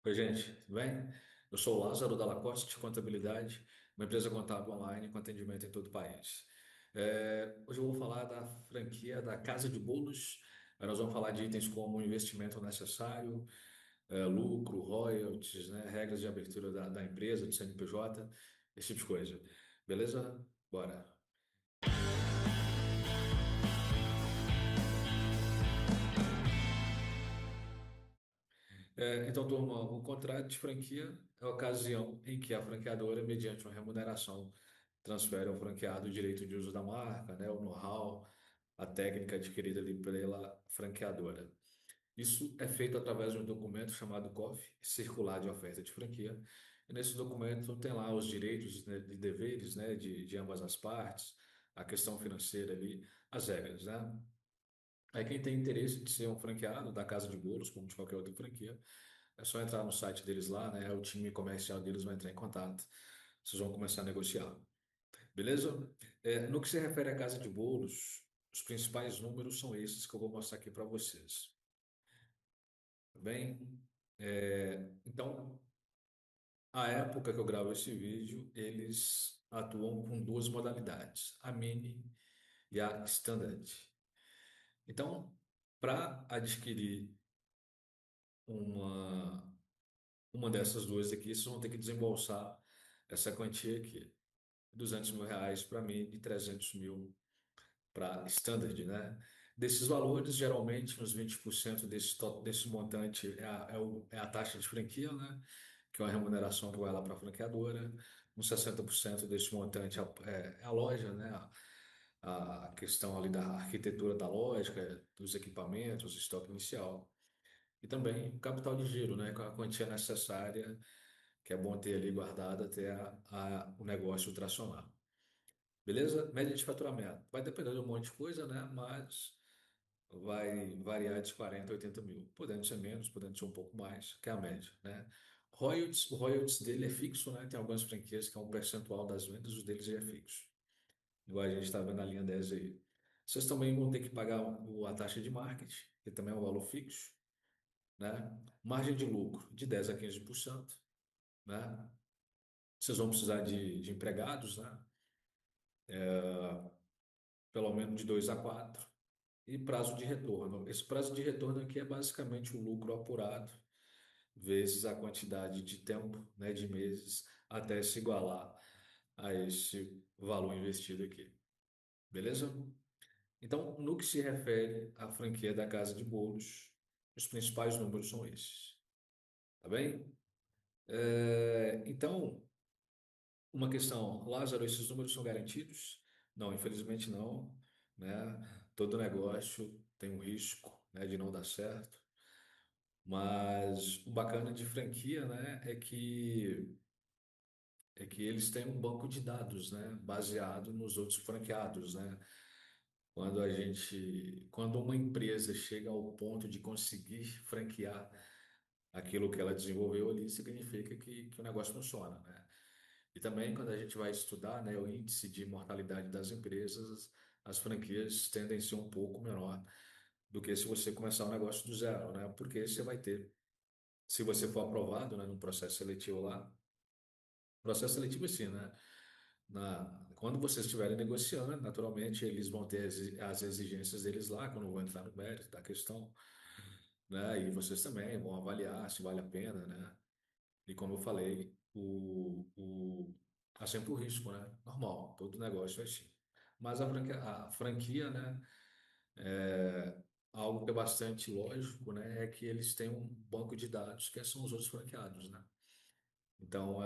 Oi, gente, tudo bem? Eu sou o Lázaro da Lacoste Contabilidade, uma empresa contábil online com atendimento em todo o país. Hoje eu vou falar da franquia da Casa de Bolos. Nós vamos falar de itens como investimento necessário, lucro, royalties, né, regras de abertura da empresa, do CNPJ, esse tipo de coisa. Beleza? Bora. Então, turma, o contrato de franquia é a ocasião em que a franqueadora, mediante uma remuneração, transfere ao franqueado o direito de uso da marca, né, o know-how, a técnica adquirida ali pela franqueadora. Isso é feito através de um documento chamado COF, Circular de Oferta de Franquia. E nesse documento tem lá os direitos, né, e deveres, né, de ambas as partes, a questão financeira ali, as regras, né? Aí quem tem interesse de ser um franqueado da Casa de Bolos, como de qualquer outra franquia, é só entrar no site deles lá, né? O time comercial deles vai entrar em contato. Vocês vão começar a negociar. Beleza? No que se refere à Casa de Bolos, os principais números são esses que eu vou mostrar aqui para vocês. Tá bem? Então, a época que eu gravo esse vídeo, eles atuam com duas modalidades, a Mini e a Standard. Então, para adquirir uma uma dessas duas aqui, vocês vão ter que desembolsar essa quantia aqui. R$ 200.000 para mim e 300 mil para Standard, né? Desses valores, geralmente, uns 20% desse montante é a taxa de franquia, né? Que é uma remuneração que vai lá para a franqueadora. Uns 60% desse montante é a loja, né? A questão ali da arquitetura da loja, dos equipamentos, estoque inicial. E também capital de giro, né? Com a quantia necessária que é bom ter ali guardado até o negócio tracionar. Beleza? Média de faturamento. Vai depender de um monte de coisa, né? Mas vai variar de 40 a 80 mil. Podendo ser menos, podendo ser um pouco mais, que é a média, né? Royalties, o royalties dele é fixo, né? Tem algumas franquias que é um percentual das vendas, os deles já é fixo. Igual a gente está vendo na linha 10 aí. Vocês também vão ter que pagar a taxa de marketing, que também é um valor fixo, né? Margem de lucro de 10 a 15%, né? Vocês vão precisar de empregados, né? Pelo menos de 2 a 4. E prazo de retorno. Esse prazo de retorno aqui é basicamente o lucro apurado vezes a quantidade de tempo, né, de meses, até se igualar a esse valor investido aqui. Beleza? Então, no que se refere à franquia da Casa de Bolos, os principais números são esses. Tá bem? Então, uma questão, Lázaro, esses números são garantidos? Não, infelizmente não, né? Todo negócio tem um risco, né, de não dar certo, mas o bacana de franquia, né, é que eles têm um banco de dados, né, baseado nos outros franqueados, né? Quando uma empresa chega ao ponto de conseguir franquear aquilo que ela desenvolveu ali, significa que o negócio funciona, né? E também, quando a gente vai estudar, né, o índice de mortalidade das empresas, as franquias tendem a ser um pouco menor do que se você começar um negócio do zero, né? Porque você vai ter, se você for aprovado, né, no processo seletivo lá, processo seletivo assim, né? Quando vocês estiverem negociando, naturalmente eles vão ter as exigências deles lá, quando eu vou entrar no mérito da questão, né? E vocês também vão avaliar se vale a pena, né? E como eu falei, há sempre o risco, né? Normal, todo negócio é assim. Mas a franquia, né? Algo que é bastante lógico, né? É que eles têm um banco de dados que são os outros franqueados, né? Então,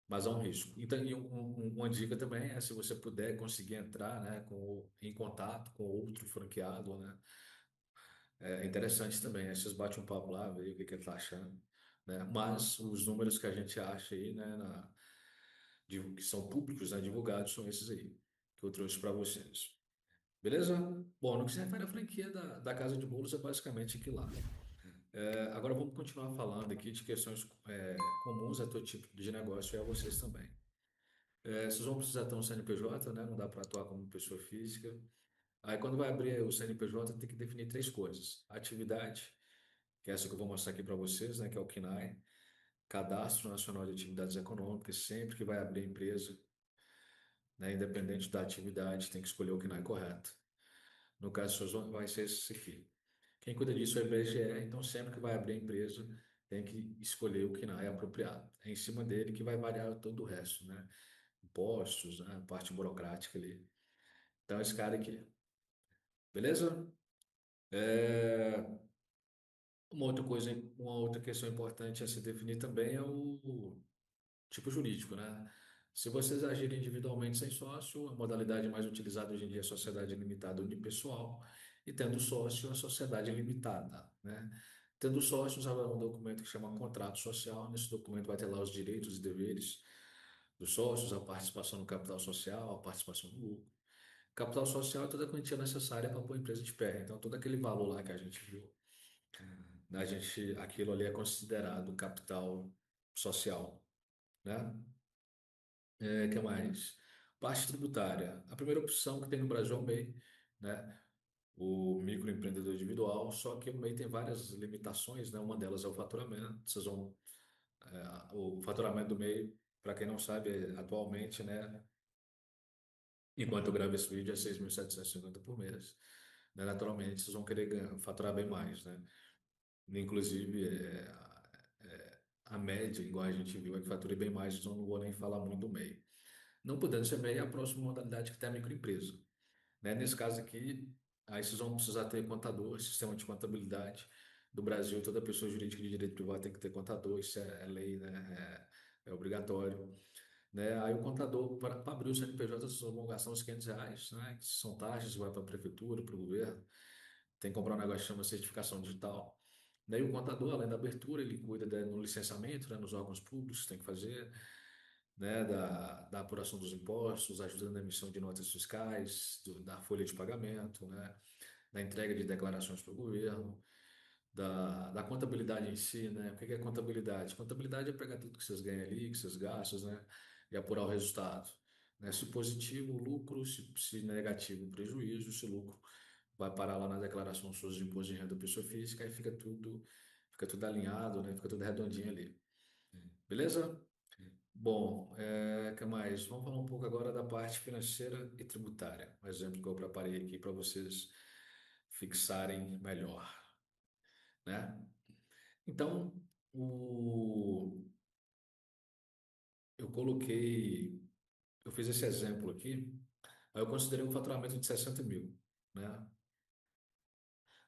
mas há um risco. Então, e uma dica também é se você puder conseguir entrar, né? Em contato com outro franqueado, né? É interessante também, né? Vocês batem um papo lá, ver o que ele está achando, né? Mas os números que a gente acha aí, né? Que são públicos, né, divulgados, são esses aí que eu trouxe para vocês. Beleza? Bom, no que se refere à franquia da Casa de Bolos, é basicamente aquilo lá. Agora vamos continuar falando aqui de questões comuns a todo tipo de negócio e a vocês também. Vocês vão precisar ter um CNPJ, né? Não dá para atuar como pessoa física. Aí quando vai abrir o CNPJ, tem que definir três coisas: atividade, que é essa que eu vou mostrar aqui para vocês, né, que é o CNAE, Cadastro Nacional de Atividades Econômicas. Sempre que vai abrir empresa, né, independente da atividade, tem que escolher o CNAE correto. No caso, vai ser esse aqui. Quem cuida disso é o IBGE, então sempre que vai abrir a empresa, tem que escolher o KNAI apropriado. É em cima dele que vai variar todo o resto, né? Impostos, né? Parte burocrática ali. Então, esse cara aqui. Beleza? É, uma outra questão importante a se definir também é o tipo jurídico, né? Se vocês agirem individualmente sem sócio, a modalidade mais utilizada hoje em dia é a sociedade limitada unipessoal, e tendo sócio, a sociedade limitada, né? Tendo sócios, haverá um documento que chama contrato social. Nesse documento vai ter lá os direitos e deveres dos sócios, a participação no capital social, a participação no lucro. Capital social é toda a quantia necessária para pôr a empresa de pé. Então, todo aquele valor lá que a gente viu, aquilo ali é considerado capital social, né? Que mais? Parte tributária. A primeira opção que tem no Brasil é o MEI, né? O microempreendedor individual, só que o MEI tem várias limitações, né? Uma delas é o faturamento. O faturamento do MEI, para quem não sabe, atualmente, né? Enquanto eu gravo esse vídeo, é 6.750 por mês. Né? Naturalmente, vocês vão querer faturar bem mais, né? Inclusive, a média, igual a gente viu, é que fature bem mais, então não vou nem falar muito do MEI. Não podendo ser MEI, é a próxima modalidade que tem a microempresa. Né? Nesse caso aqui, aí vocês vão precisar ter contador, sistema de contabilidade do Brasil. Toda pessoa jurídica de direito privado tem que ter contador, isso é lei, né? É obrigatório. Né? Aí o contador, para abrir o CNPJ, vocês vão gastar uns R$ 500, né? Que são taxas que vai para a prefeitura, para o governo. Tem que comprar um negócio que chama certificação digital. Daí o contador, além da abertura, ele cuida no licenciamento, né, nos órgãos públicos, tem que fazer, né, da apuração dos impostos, ajudando na emissão de notas fiscais, da folha de pagamento, né, da entrega de declarações para o governo, da contabilidade em si, né? O que é contabilidade? Contabilidade é pegar tudo que vocês ganham ali, que vocês gastam, né, e apurar o resultado. Né? Se positivo, lucro, se negativo, prejuízo, se lucro vai parar lá na declaração suas de imposto de renda da pessoa física e fica tudo alinhado, né? Fica tudo redondinho ali. Beleza? Bom, que mais? Vamos falar um pouco agora da parte financeira e tributária. Um exemplo que eu preparei aqui para vocês fixarem melhor, né? Então, o, eu coloquei, eu fiz esse exemplo aqui, aí eu considerei um faturamento de 60 mil, né?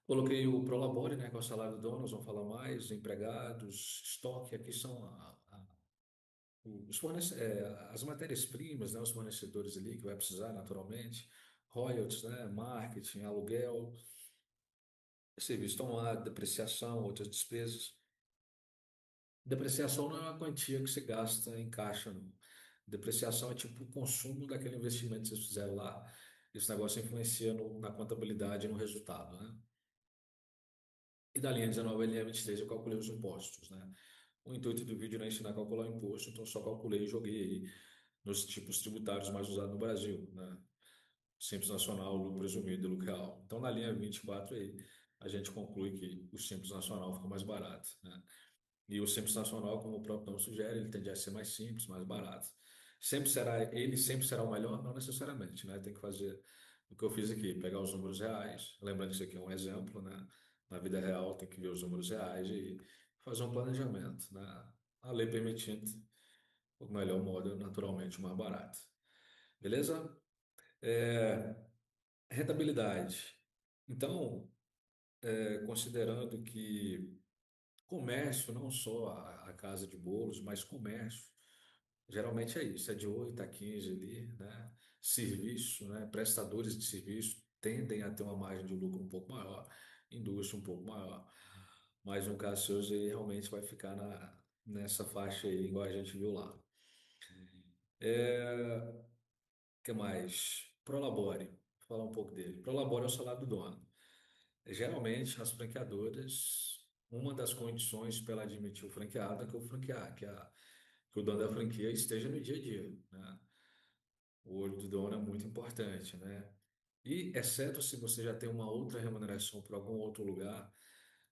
Coloquei o Prolabore, né, que é o salário do dono, nós vamos falar mais, empregados, estoque, aqui são as matérias-primas, né, os fornecedores ali que vai precisar naturalmente, royalties, né, marketing, aluguel, serviço tomado, depreciação, outras despesas. Depreciação não é uma quantia que você gasta em caixa, não. Depreciação é tipo o consumo daquele investimento que vocês fizeram lá. Esse negócio influencia na contabilidade e no resultado, né? E da linha 19 à linha 23 eu calculei os impostos, né? O intuito do vídeo não é ensinar a calcular o imposto, então eu só calculei e joguei aí nos tipos tributários mais usados no Brasil, né? Simples Nacional, lucro presumido e lucro real. Então, na linha 24 aí, a gente conclui que o Simples Nacional fica mais barato, né? E o Simples Nacional, como o próprio nome sugere, ele tende a ser mais simples, mais barato. Ele sempre será o melhor? Não necessariamente, né? Tem que fazer o que eu fiz aqui, pegar os números reais, lembrando que isso aqui é um exemplo, né? Na vida real tem que ver os números reais e fazer um planejamento, né? A lei permitindo o melhor modo, naturalmente, o mais barato. Beleza? É, rentabilidade. Então, considerando que comércio, não só a casa de bolos, mas comércio, geralmente é isso, é de 8 a 15 ali, né? Serviço, né? Prestadores de serviço tendem a ter uma margem de lucro um pouco maior, indústria um pouco maior. Mas no caso seu, aí realmente vai ficar nessa faixa aí, igual a gente viu lá. Que mais? Prolabore. Vou falar um pouco dele. Prolabore é o salário do dono. Geralmente, as franqueadoras, uma das condições para ela admitir o franqueado é que o franquear, que o dono da franquia esteja no dia a dia, né? O olho do dono é muito importante, né? E, exceto se você já tem uma outra remuneração por algum outro lugar,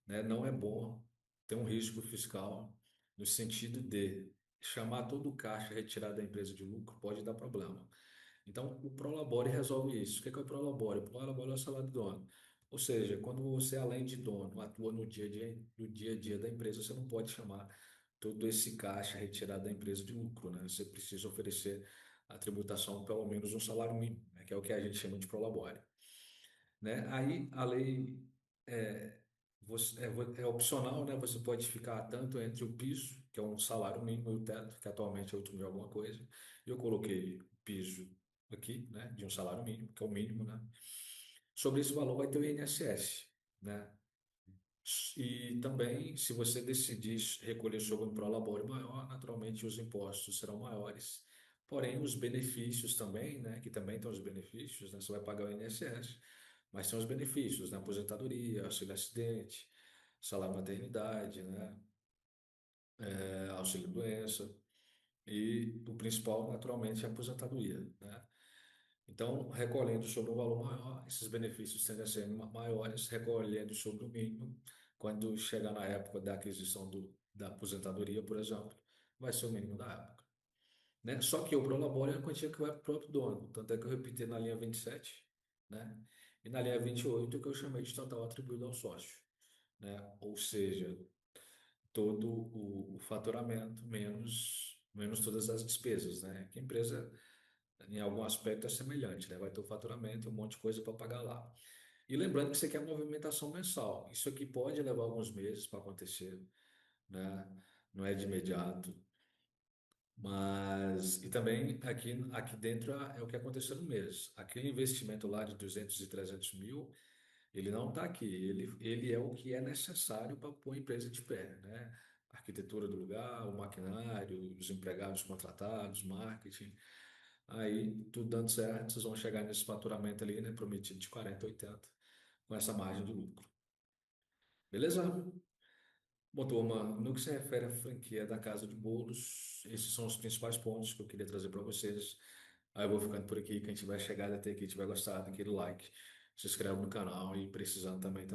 né? Não é bom ter um risco fiscal no sentido de chamar todo o caixa retirado da empresa de lucro pode dar problema. Então, o Prolabore resolve isso. O que é o Prolabore? O Prolabore é o salário do dono. Ou seja, quando você, além de dono, atua no dia a dia da empresa, você não pode chamar todo esse caixa retirado da empresa de lucro, né? Você precisa oferecer a tributação, pelo menos um salário mínimo, né? Que é o que a gente chama de Prolabore, né? Aí a lei é, é opcional, né? Você pode ficar tanto entre o piso, que é um salário mínimo, e o teto, que atualmente é 8 mil alguma coisa. E eu coloquei o piso aqui, né? De um salário mínimo, que é o mínimo, né? Sobre esse valor vai ter o INSS, né? E também, se você decidir recolher sobre um prolabore maior, naturalmente os impostos serão maiores. Porém, os benefícios também, né, que também tem os benefícios, né, você vai pagar o INSS, mas são os benefícios, né, aposentadoria, auxílio-acidente, salário maternidade, né, auxílio-doença e o principal, naturalmente, é a aposentadoria, né? Então, recolhendo sobre um valor maior, esses benefícios tendem a ser maiores, recolhendo sobre o mínimo, quando chegar na época da aquisição da aposentadoria, por exemplo, vai ser o mínimo da época, né? Só que o Prolabore é a quantia que vai para o próprio dono, tanto é que eu repeti na linha 27, né? E na linha 28 que eu chamei de total atribuído ao sócio, né? Ou seja, todo o faturamento menos todas as despesas, né? Que a empresa em algum aspecto é semelhante, né? Vai ter o faturamento e um monte de coisa para pagar lá. E lembrando que isso aqui é uma movimentação mensal. Isso aqui pode levar alguns meses para acontecer, né? Não é de imediato. Mas, e também aqui dentro é o que aconteceu no mês. Aquele investimento lá de 200 e 300 mil, ele não está aqui. Ele é o que é necessário para pôr a empresa de pé, né? A arquitetura do lugar, o maquinário, os empregados contratados, marketing. Aí, tudo dando certo, vocês vão chegar nesse faturamento ali, né, prometido de 40, 80, com essa margem de lucro. Beleza? Bom, turma, no que se refere à franquia da Casa de Bolos, esses são os principais pontos que eu queria trazer para vocês. Aí eu vou ficando por aqui. Quem tiver chegado até aqui, tiver gostado, aquele like, se inscreve no canal e precisando também.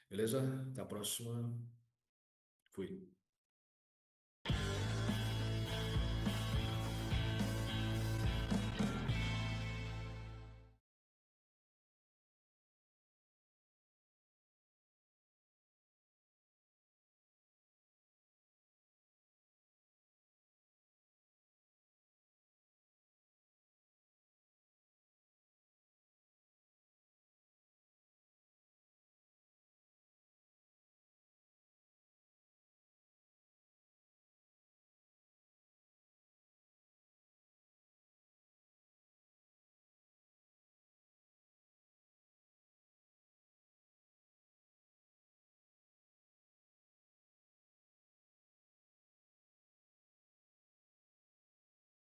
Beleza? Até a próxima. Fui.